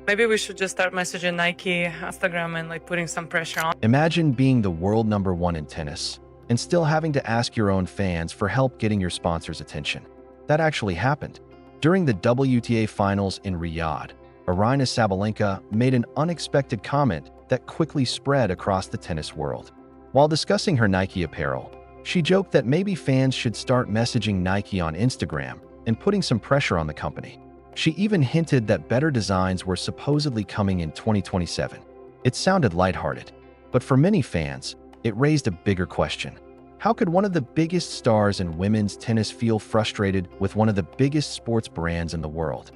Maybe we should just start messaging Nike, Instagram, and putting some pressure on. Imagine being the world #1 in tennis and still having to ask your own fans for help getting your sponsors' attention. That actually happened. During the WTA finals in Riyadh, Aryna Sabalenka made an unexpected comment that quickly spread across the tennis world. While discussing her Nike apparel, she joked that maybe fans should start messaging Nike on Instagram and putting some pressure on the company. She even hinted that better designs were supposedly coming in 2027. It sounded lighthearted, but for many fans, it raised a bigger question. How could one of the biggest stars in women's tennis feel frustrated with one of the biggest sports brands in the world?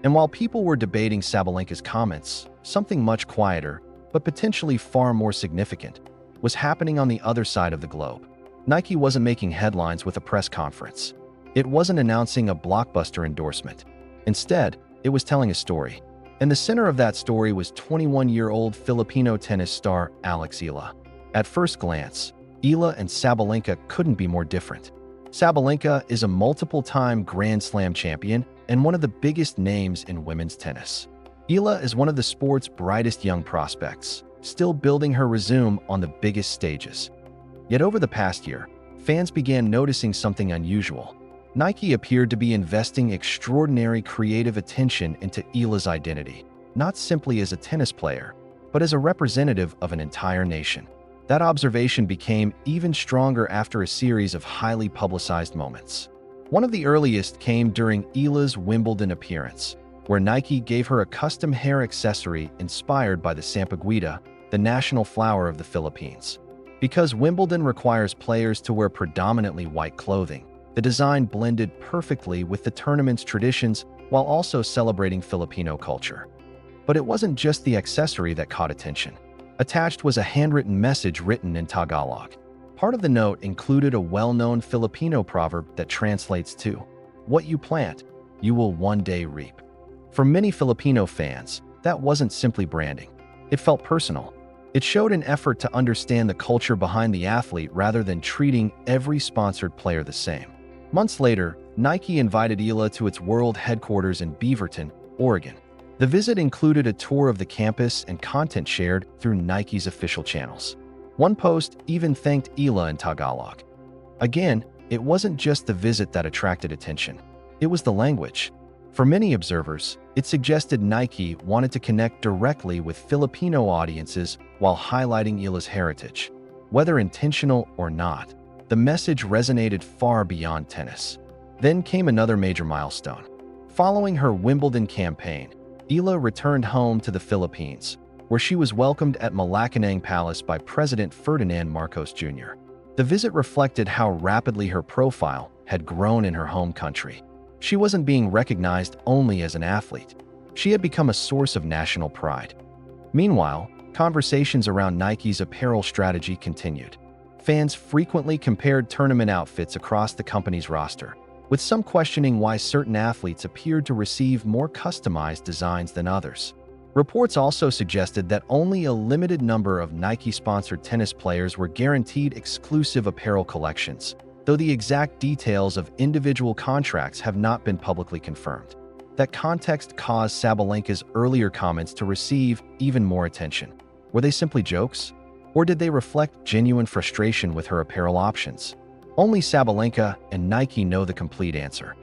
And while people were debating Sabalenka's comments, something much quieter, but potentially far more significant, was happening on the other side of the globe. Nike wasn't making headlines with a press conference. It wasn't announcing a blockbuster endorsement. Instead, it was telling a story. And the center of that story was 21-year-old Filipino tennis star Alex Eala. At first glance, Eala and Sabalenka couldn't be more different. Sabalenka is a multiple-time Grand Slam champion and one of the biggest names in women's tennis. Eala is one of the sport's brightest young prospects, still building her resume on the biggest stages. Yet over the past year, fans began noticing something unusual. Nike appeared to be investing extraordinary creative attention into Eala's identity, not simply as a tennis player, but as a representative of an entire nation. That observation became even stronger after a series of highly publicized moments. One of the earliest came during Eala's Wimbledon appearance, where Nike gave her a custom hair accessory inspired by the Sampaguita, the national flower of the Philippines. Because Wimbledon requires players to wear predominantly white clothing, the design blended perfectly with the tournament's traditions while also celebrating Filipino culture. But it wasn't just the accessory that caught attention. Attached was a handwritten message written in Tagalog. Part of the note included a well-known Filipino proverb that translates to, "What you plant, you will one day reap." For many Filipino fans, that wasn't simply branding. It felt personal. It showed an effort to understand the culture behind the athlete rather than treating every sponsored player the same. Months later, Nike invited Eala to its world headquarters in Beaverton, Oregon. The visit included a tour of the campus and content shared through Nike's official channels. One post even thanked Eala in Tagalog. Again, it wasn't just the visit that attracted attention. It was the language. For many observers, it suggested Nike wanted to connect directly with Filipino audiences while highlighting Eala's heritage. Whether intentional or not, the message resonated far beyond tennis. Then came another major milestone. Following her Wimbledon campaign, Eala returned home to the Philippines, where she was welcomed at Malacanang Palace by President Ferdinand Marcos Jr. The visit reflected how rapidly her profile had grown in her home country. She wasn't being recognized only as an athlete. She had become a source of national pride. Meanwhile, conversations around Nike's apparel strategy continued. Fans frequently compared tournament outfits across the company's roster, with some questioning why certain athletes appeared to receive more customized designs than others. Reports also suggested that only a limited number of Nike-sponsored tennis players were guaranteed exclusive apparel collections, though the exact details of individual contracts have not been publicly confirmed. That context caused Sabalenka's earlier comments to receive even more attention. Were they simply jokes? Or did they reflect genuine frustration with her apparel options? Only Sabalenka and Nike know the complete answer.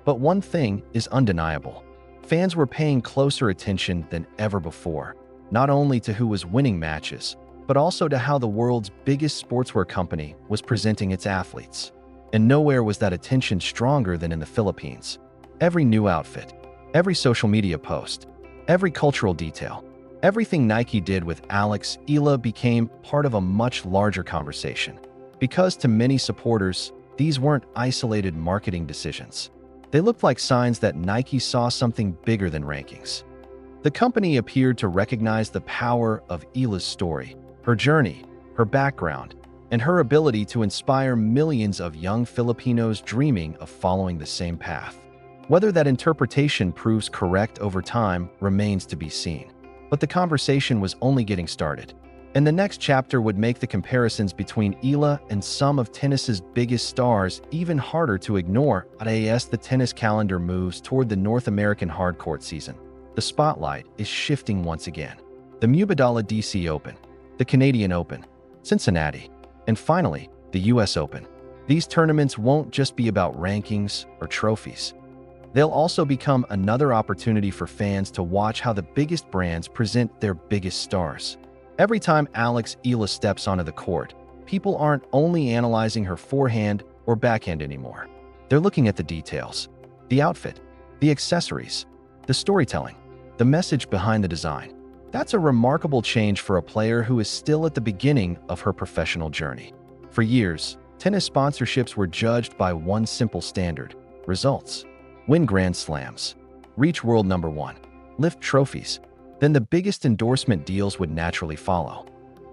But one thing is undeniable. Fans were paying closer attention than ever before, not only to who was winning matches, but also to how the world's biggest sportswear company was presenting its athletes. And nowhere was that attention stronger than in the Philippines. Every new outfit, every social media post, every cultural detail, everything Nike did with Alex Eala became part of a much larger conversation. Because to many supporters, these weren't isolated marketing decisions. They looked like signs that Nike saw something bigger than rankings. The company appeared to recognize the power of Eala's story, her journey, her background, and her ability to inspire millions of young Filipinos dreaming of following the same path. Whether that interpretation proves correct over time remains to be seen. But the conversation was only getting started. And the next chapter would make the comparisons between Eala and some of tennis's biggest stars even harder to ignore as the tennis calendar moves toward the North American hardcourt season. the spotlight is shifting once again. The Wimbledon DC Open, the Canadian Open, Cincinnati, and finally, the US Open. These tournaments won't just be about rankings or trophies. They'll also become another opportunity for fans to watch how the biggest brands present their biggest stars. Every time Alex Eala steps onto the court, people aren't only analyzing her forehand or backhand anymore. They're looking at the details, the outfit, the accessories, the storytelling, the message behind the design. That's a remarkable change for a player who is still at the beginning of her professional journey. For years, tennis sponsorships were judged by one simple standard: results. Win Grand Slams, reach world number one, lift trophies. Then the biggest endorsement deals would naturally follow.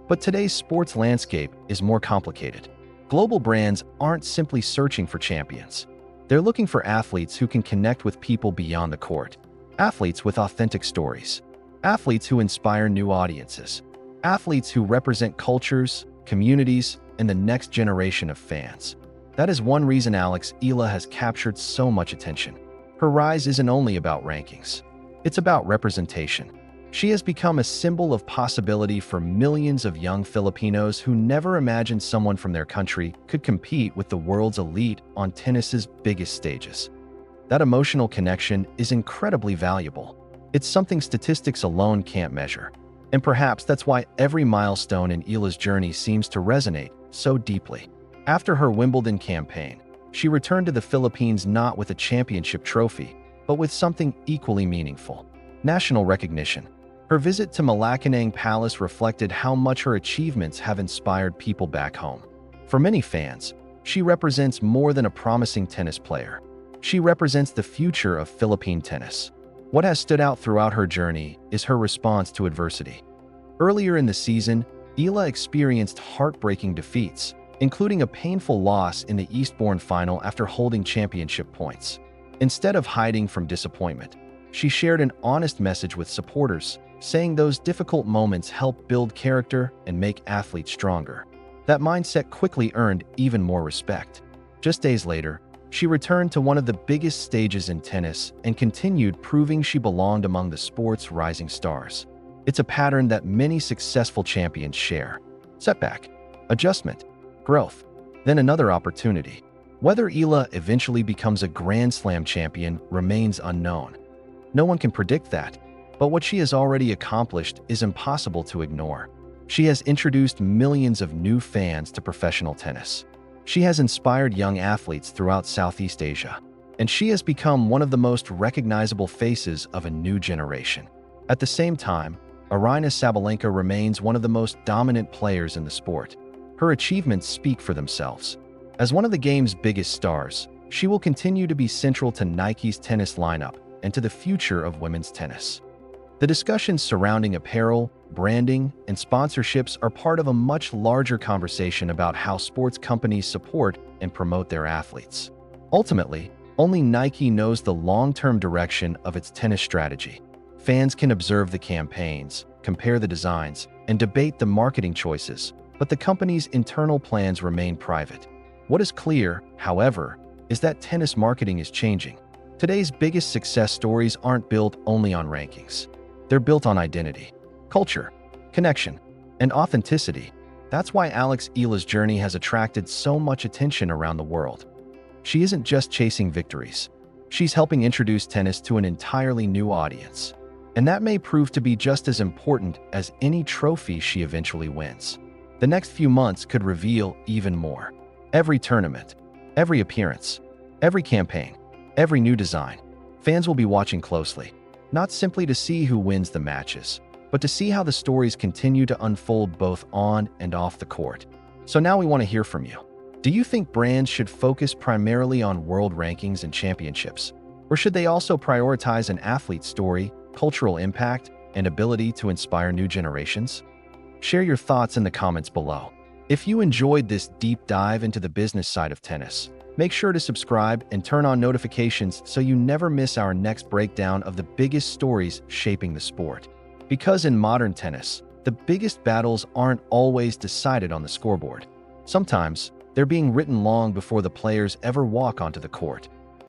But today's sports landscape is more complicated. Global brands aren't simply searching for champions. They're looking for athletes who can connect with people beyond the court. Athletes with authentic stories. Athletes who inspire new audiences. Athletes who represent cultures, communities, and the next generation of fans. That is one reason Alex Eala has captured so much attention. Her rise isn't only about rankings. It's about representation. She has become a symbol of possibility for millions of young Filipinos who never imagined someone from their country could compete with the world's elite on tennis's biggest stages. That emotional connection is incredibly valuable. It's something statistics alone can't measure. And perhaps that's why every milestone in Eala's journey seems to resonate so deeply. After her Wimbledon campaign, she returned to the Philippines not with a championship trophy, but with something equally meaningful: national recognition. Her visit to Malacanang Palace reflected how much her achievements have inspired people back home. For many fans, she represents more than a promising tennis player. She represents the future of Philippine tennis. What has stood out throughout her journey is her response to adversity. Earlier in the season, Eala experienced heartbreaking defeats, including a painful loss in the Eastbourne final after holding championship points. Instead of hiding from disappointment, she shared an honest message with supporters, saying those difficult moments help build character and make athletes stronger. That mindset quickly earned even more respect. Just days later, she returned to one of the biggest stages in tennis and continued proving she belonged among the sport's rising stars. It's a pattern that many successful champions share: setback, adjustment, growth, then another opportunity. Whether Eala eventually becomes a Grand Slam champion remains unknown. No one can predict that, but what she has already accomplished is impossible to ignore. She has introduced millions of new fans to professional tennis. She has inspired young athletes throughout Southeast Asia, and she has become one of the most recognizable faces of a new generation. At the same time, Aryna Sabalenka remains one of the most dominant players in the sport. Her achievements speak for themselves. As one of the game's biggest stars, she will continue to be central to Nike's tennis lineup and to the future of women's tennis. The discussions surrounding apparel, branding, and sponsorships are part of a much larger conversation about how sports companies support and promote their athletes. Ultimately, only Nike knows the long-term direction of its tennis strategy. Fans can observe the campaigns, compare the designs, and debate the marketing choices, but the company's internal plans remain private. What is clear, however, is that tennis marketing is changing. Today's biggest success stories aren't built only on rankings. They're built on identity, culture, connection, and authenticity. That's why Alex Eala's journey has attracted so much attention around the world. She isn't just chasing victories. She's helping introduce tennis to an entirely new audience. And that may prove to be just as important as any trophy she eventually wins. The next few months could reveal even more. Every tournament, every appearance, every campaign, every new design, fans will be watching closely, not simply to see who wins the matches, but to see how the stories continue to unfold both on and off the court. So now we want to hear from you. Do you think brands should focus primarily on world rankings and championships? Or should they also prioritize an athlete's story, cultural impact, and ability to inspire new generations? Share your thoughts in the comments below. If you enjoyed this deep dive into the business side of tennis, make sure to subscribe and turn on notifications so you never miss our next breakdown of the biggest stories shaping the sport. Because in modern tennis, the biggest battles aren't always decided on the scoreboard. Sometimes, they're being written long before the players ever walk onto the court.